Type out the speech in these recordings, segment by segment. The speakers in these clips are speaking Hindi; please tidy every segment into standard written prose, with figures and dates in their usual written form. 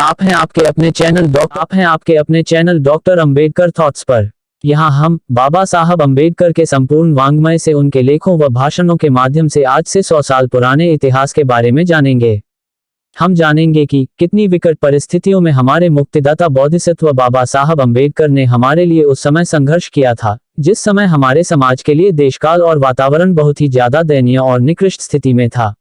आप हैं आपके अपने चैनल डॉक्टर अंबेडकर थॉट्स पर। यहाँ हम बाबा साहब अंबेडकर के संपूर्ण वाङ्मय से उनके लेखों व भाषणों के माध्यम से आज से 100 साल पुराने इतिहास के बारे में जानेंगे। हम जानेंगे कि कितनी विकट परिस्थितियों में हमारे मुक्तिदाता बोधिसत्व बाबा साहब अंबेडकर ने हमारे लिए उस समय संघर्ष किया था, जिस समय हमारे समाज के लिए देशकाल और वातावरण बहुत ही ज्यादा दयनीय और निकृष्ट स्थिति में था।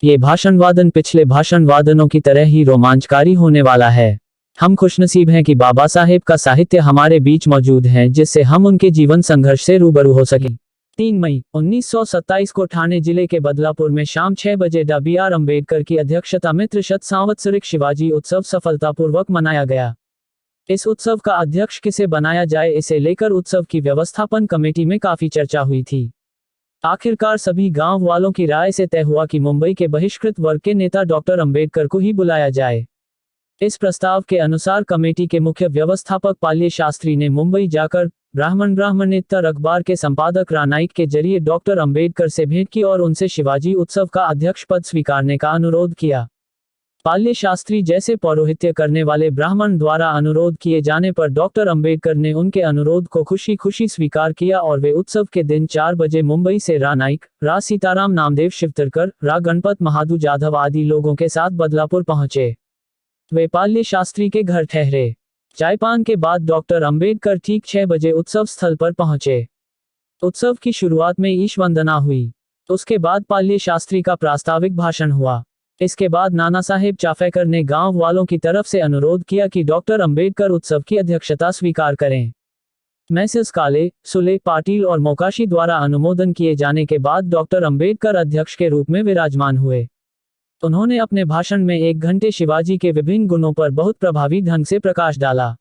ये भाषण वादन पिछले भाषण वादनों की तरह ही रोमांचकारी होने वाला है। हम खुशनसीब हैं कि बाबा साहेब का साहित्य हमारे बीच मौजूद है, जिससे हम उनके जीवन संघर्ष से रूबरू हो सकें। 3 मई 1927 को ठाणे जिले के बदलापुर में शाम 6 बजे डॉ. बी.आर. अंबेडकर की अध्यक्षता में त्रिशत सांवत्सरिक शिवाजी उत्सव सफलतापूर्वक मनाया गया। इस उत्सव का अध्यक्ष किसे बनाया जाए, इसे लेकर उत्सव की व्यवस्थापन कमेटी में काफी चर्चा हुई थी। आखिरकार सभी गांव वालों की राय से तय हुआ कि मुंबई के बहिष्कृत वर्ग के नेता डॉक्टर अंबेडकर को ही बुलाया जाए। इस प्रस्ताव के अनुसार कमेटी के मुख्य व्यवस्थापक पाल्य शास्त्री ने मुंबई जाकर ब्राह्मणेतर अखबार के संपादक रानाइक के जरिए डॉक्टर अंबेडकर से भेंट की और उनसे शिवाजी उत्सव का अध्यक्ष पद स्वीकारने का अनुरोध किया। पाल्य शास्त्री जैसे पौरोहित्य करने वाले ब्राह्मण द्वारा अनुरोध किए जाने पर डॉक्टर अंबेडकर ने उनके अनुरोध को खुशी खुशी स्वीकार किया और वे उत्सव के दिन 4 बजे मुंबई से रा नाइक, रा सीताराम नामदेव शिवतरकर, रा गणपत महादू जाधव आदि लोगों के साथ बदलापुर पहुंचे। वे पाल्य शास्त्री के घर ठहरे। चायपान के बाद डॉक्टर अंबेडकर ठीक 6 बजे उत्सव स्थल पर पहुंचे। उत्सव की शुरुआत में ईश वंदना हुई। उसके बाद पाल्य शास्त्री का प्रास्ताविक भाषण हुआ। इसके बाद नाना साहेब चाफेकर ने गांव वालों की तरफ से अनुरोध किया कि डॉक्टर अंबेडकर उत्सव की अध्यक्षता स्वीकार करें। मैसेस काले, सुले, पाटिल और मोकाशी द्वारा अनुमोदन किए जाने के बाद डॉक्टर अंबेडकर अध्यक्ष के रूप में विराजमान हुए। उन्होंने अपने भाषण में 1 घंटे शिवाजी के विभिन्न गुणों पर बहुत प्रभावी ढंग से प्रकाश डाला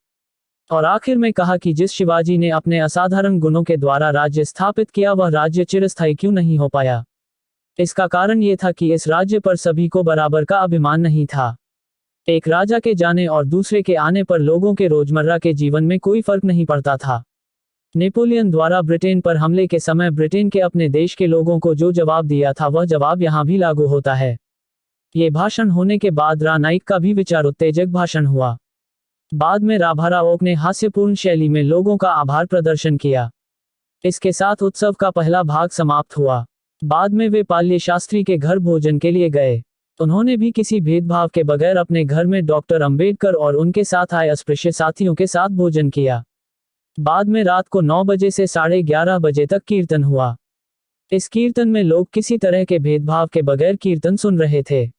और आखिर में कहा कि जिस शिवाजी ने अपने असाधारण गुणों के द्वारा राज्य स्थापित किया, वह राज्य चिरस्थायी क्यों नहीं हो पाया। इसका कारण ये था कि इस राज्य पर सभी को बराबर का अभिमान नहीं था। एक राजा के जाने और दूसरे के आने पर लोगों के रोजमर्रा के जीवन में कोई फर्क नहीं पड़ता था। नेपोलियन द्वारा ब्रिटेन पर हमले के समय ब्रिटेन के अपने देश के लोगों को जो जवाब दिया था, वह जवाब यहाँ भी लागू होता है। ये भाषण होने के बाद रा नाइक का भी विचारोत्तेजक भाषण हुआ। बाद में राभारा ओक ने हास्यपूर्ण शैली में लोगों का आभार प्रदर्शन किया। इसके साथ उत्सव का पहला भाग समाप्त हुआ। बाद में वे पाल्य शास्त्री के घर भोजन के लिए गए। उन्होंने भी किसी भेदभाव के बगैर अपने घर में डॉक्टर अंबेडकर और उनके साथ आए अस्पृश्य साथियों के साथ भोजन किया। बाद में रात को 9 बजे से 11:30 बजे तक कीर्तन हुआ। इस कीर्तन में लोग किसी तरह के भेदभाव के बगैर कीर्तन सुन रहे थे।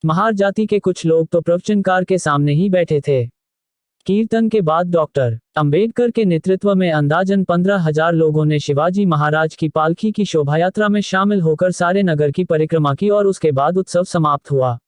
महार जाति के कुछ लोग तो प्रवचनकार के सामने ही बैठे थे। कीर्तन के बाद डॉक्टर अंबेडकर के नेतृत्व में अंदाजन 15,000 लोगों ने शिवाजी महाराज की पालकी की शोभायात्रा में शामिल होकर सारे नगर की परिक्रमा की और उसके बाद उत्सव समाप्त हुआ।